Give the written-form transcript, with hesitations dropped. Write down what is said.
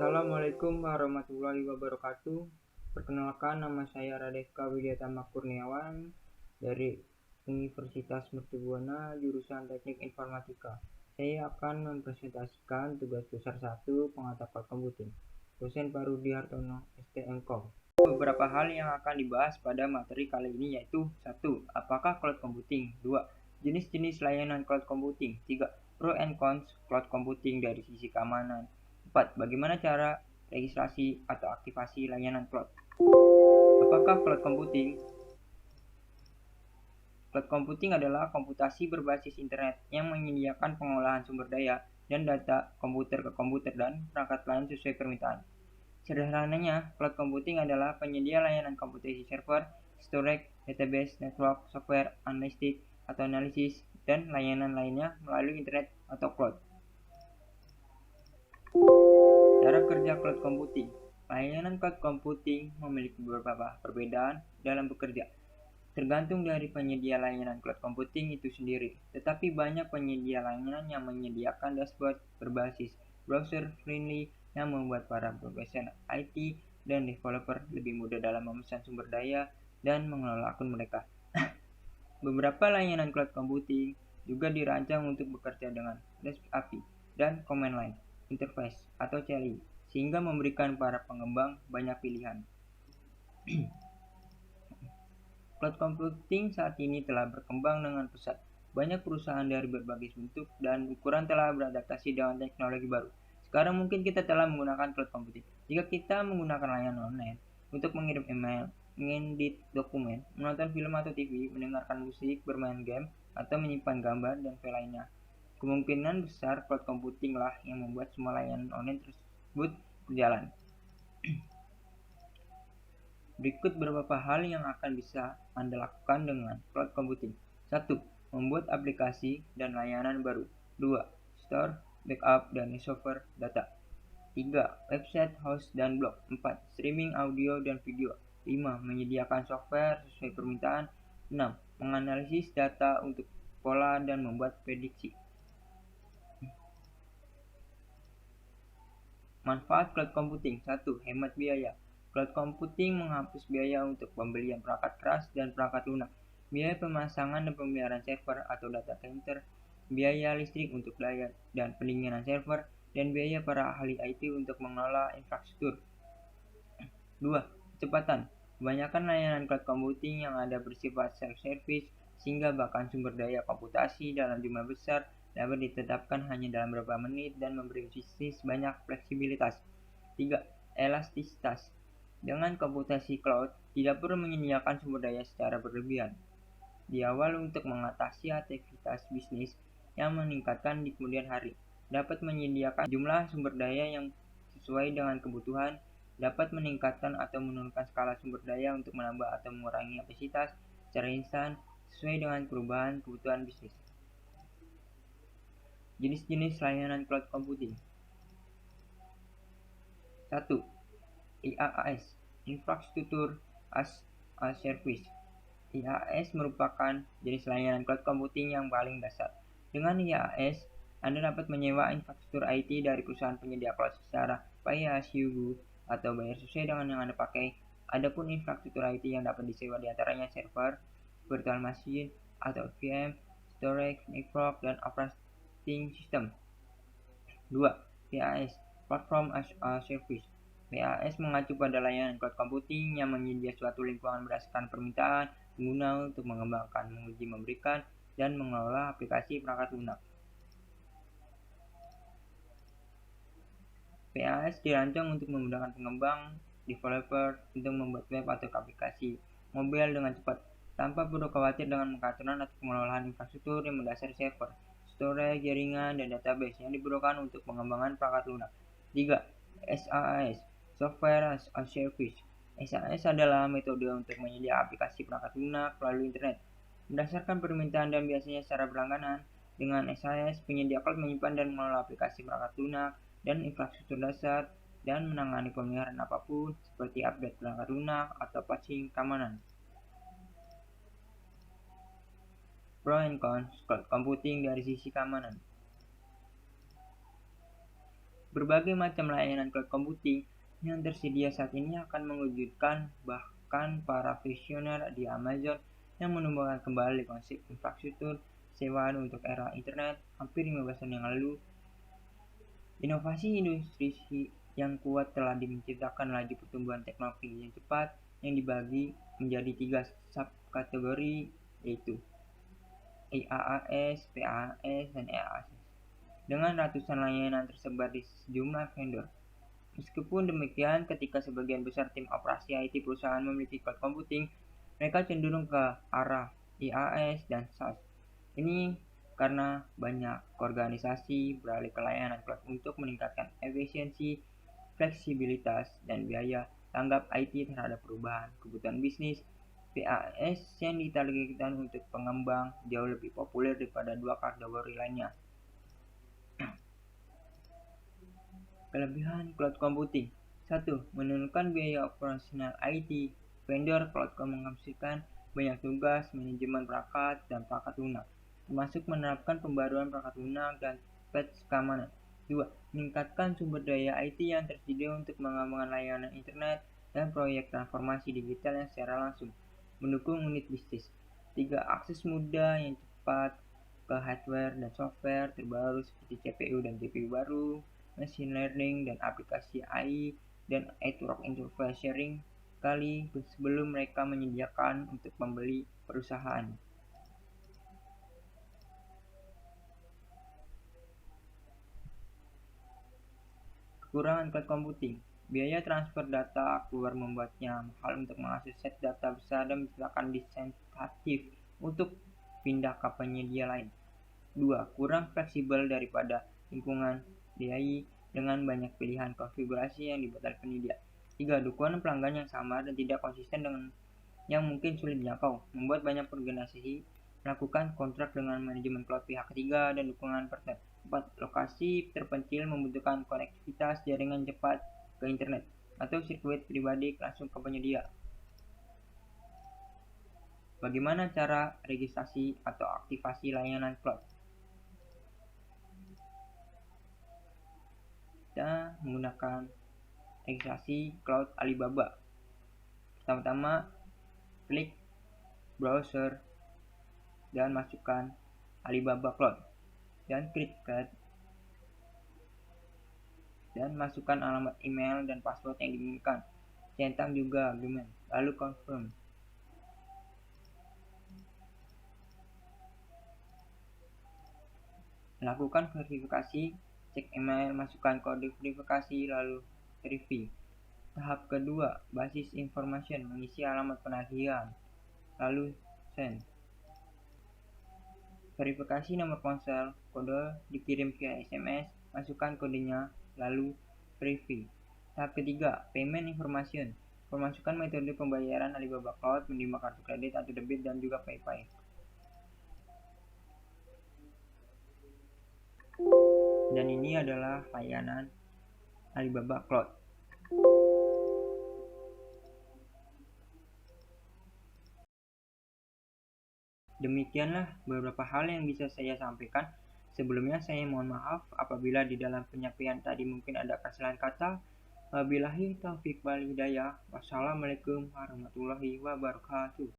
Assalamualaikum warahmatullahi wabarakatuh. Perkenalkan, nama saya Radeka Widyatama Kurniawan dari Universitas Mercubuana, jurusan Teknik Informatika. Saya akan mempresentasikan tugas besar 1 pengatap cloud computing. Dosen Parudi Hartono, STMKOM. Beberapa hal yang akan dibahas pada materi kali ini yaitu 1. Apakah cloud computing? 2. Jenis-jenis layanan cloud computing. 3. Pro and cons cloud computing dari sisi keamanan. 4. Bagaimana cara registrasi atau aktivasi layanan cloud? Apakah cloud computing? Cloud computing adalah komputasi berbasis internet yang menyediakan pengolahan sumber daya dan data komputer ke komputer dan perangkat lain sesuai permintaan. Sederhananya, cloud computing adalah penyedia layanan komputasi server, storage, database, network, software, analitik atau analisis, dan layanan lainnya melalui internet atau cloud. Cara kerja cloud computing. Layanan cloud computing memiliki beberapa perbedaan dalam bekerja, tergantung dari penyedia layanan cloud computing itu sendiri. Tetapi banyak penyedia layanan yang menyediakan dashboard berbasis browser-friendly yang membuat para profesional IT dan developer lebih mudah dalam memesan sumber daya dan mengelola akun mereka. Beberapa layanan cloud computing juga dirancang untuk bekerja dengan REST API dan Command Line Interface atau CLI, sehingga memberikan para pengembang banyak pilihan. Cloud computing saat ini telah berkembang dengan pesat. Banyak perusahaan dari berbagai bentuk dan ukuran telah beradaptasi dengan teknologi baru. Sekarang mungkin kita telah menggunakan cloud computing. Jika kita menggunakan layanan online untuk mengirim email, mengedit dokumen, menonton film atau TV, mendengarkan musik, bermain game, atau menyimpan gambar dan file lainnya, kemungkinan besar cloud computing lah yang membuat semua layanan online tersebut berjalan. Berikut beberapa hal yang akan bisa Anda lakukan dengan cloud computing. 1. Membuat aplikasi dan layanan baru. 2. Store, backup, dan recover data. 3. Website, host, dan blog. 4. Streaming audio dan video. 5. Menyediakan software sesuai permintaan. 6. Menganalisis data untuk pola dan membuat prediksi. Manfaat cloud computing. 1. Hemat biaya. Cloud computing menghapus biaya untuk pembelian perangkat keras dan perangkat lunak, biaya pemasangan dan pemeliharaan server atau data center, biaya listrik untuk daya dan pendinginan server, dan biaya para ahli IT untuk mengelola infrastruktur. 2. Kecepatan. Kebanyakan layanan cloud computing yang ada bersifat self-service, sehingga bahkan sumber daya komputasi dalam jumlah besar dapat ditetapkan hanya dalam beberapa menit dan memberi bisnis banyak fleksibilitas. 3. Elastisitas. Dengan komputasi cloud, tidak perlu menyediakan sumber daya secara berlebihan di awal untuk mengatasi aktivitas bisnis yang meningkatkan di kemudian hari. Dapat menyediakan jumlah sumber daya yang sesuai dengan kebutuhan, dapat meningkatkan atau menurunkan skala sumber daya untuk menambah atau mengurangi kapasitas secara instan sesuai dengan perubahan kebutuhan bisnis. Jenis-jenis layanan cloud computing. 1. IaaS, Infrastructure as a Service. IaaS merupakan jenis layanan cloud computing yang paling dasar. Dengan IaaS, Anda dapat menyewa infrastruktur IT dari perusahaan penyedia cloud secara pay as you go atau bayar sesuai dengan yang Anda pakai. Adapun infrastruktur IT yang dapat disewa diantaranya server, virtual machine atau VM, storage, network, dan operating system. 2. PaaS, Platform as a Service. PaaS mengacu pada layanan cloud computing yang menyedia suatu lingkungan berdasarkan permintaan pengguna untuk mengembangkan, menguji, memberikan, dan mengelola aplikasi perangkat lunak. PaaS dirancang untuk memudahkan pengembang, developer untuk membuat web atau aplikasi mobile dengan cepat, tanpa perlu khawatir dengan pengaturan atau pengelolaan infrastruktur yang mendasari server, storage, jaringan, dan database yang diperlukan untuk pengembangan perangkat lunak. 3. SaaS, Software as a Service. SaaS adalah metode untuk menyedia aplikasi perangkat lunak melalui internet berdasarkan permintaan dan biasanya secara berlangganan. Dengan SaaS, penyedia cloud menyimpan dan mengelola aplikasi perangkat lunak dan infrastruktur dasar dan menangani pemeliharaan apapun seperti update perangkat lunak atau patching keamanan. Pro and cons cloud computing dari sisi keamanan. Berbagai macam layanan cloud computing yang tersedia saat ini akan mengejutkan bahkan para visioner di Amazon yang menumbuhkan kembali konsep infrastruktur sewaan untuk era internet hampir 15 tahun yang lalu. Inovasi industri yang kuat telah menciptakan laju pertumbuhan teknologi yang cepat yang dibagi menjadi 3 subkategori, yaitu IaaS, PaaS, dan EaaS. Dengan ratusan layanan tersebar di sejumlah vendor. Meskipun demikian, ketika sebagian besar tim operasi IT perusahaan memiliki cloud computing, mereka cenderung ke arah IaaS dan SaaS. Ini karena banyak organisasi beralih ke layanan cloud untuk meningkatkan efisiensi, fleksibilitas, dan biaya tanggap IT terhadap perubahan kebutuhan bisnis. PaaS yang ditargetkan untuk pengembang jauh lebih populer daripada dua kategori lainnya. Kelebihan cloud computing. 1. Menurunkan biaya operasional IT. Vendor cloud menghasilkan banyak tugas manajemen perangkat dan perangkat lunak, termasuk menerapkan pembaruan perangkat lunak dan patch keamanan. 2. Meningkatkan sumber daya IT yang tersedia untuk mengembangkan layanan internet dan proyek transformasi digital yang secara langsung mendukung unit bisnis. 3. Akses mudah yang cepat ke hardware dan software terbaru seperti CPU dan GPU baru, machine learning, dan aplikasi AI dan network interface sharing kali sebelum mereka menyediakan untuk membeli perusahaan. Kekurangan cloud computing. Biaya transfer data keluar membuatnya mahal untuk mengakses set data besar dan menciptakan disinsentif untuk pindah ke penyedia lain. 2. Kurang fleksibel daripada lingkungan DI dengan banyak pilihan konfigurasi yang dibuat oleh penyedia. 3. Dukungan pelanggan yang samar dan tidak konsisten dengan yang mungkin sulit dijangkau, membuat banyak organisasi melakukan kontrak dengan manajemen cloud pihak ketiga dan dukungan partner. 4. Lokasi terpencil membutuhkan konektivitas jaringan cepat ke internet atau sirkuit pribadi langsung ke penyedia. Bagaimana cara registrasi atau aktivasi layanan cloud? Kita menggunakan registrasi cloud Alibaba. Pertama-tama klik browser dan masukkan Alibaba Cloud dan klik create dan masukkan alamat email dan password yang diinginkan. Centang juga agreement, lalu confirm. Lakukan verifikasi, cek email, masukkan kode verifikasi, lalu verify. Tahap kedua, basis information, mengisi alamat penagihan, lalu send. Verifikasi nomor ponsel, kode dikirim via SMS, masukkan kodenya, lalu verify. Tahap ketiga, payment information, memasukkan metode pembayaran Alibaba Cloud menerima kartu kredit atau debit dan juga PayPal. Dan ini adalah layanan Alibaba Cloud. Demikianlah beberapa hal yang bisa saya sampaikan. Sebelumnya saya mohon maaf apabila di dalam penyampaian tadi mungkin ada kesalahan kata. Wabillahi taufiq wal hidayah. Wassalamualaikum warahmatullahi wabarakatuh.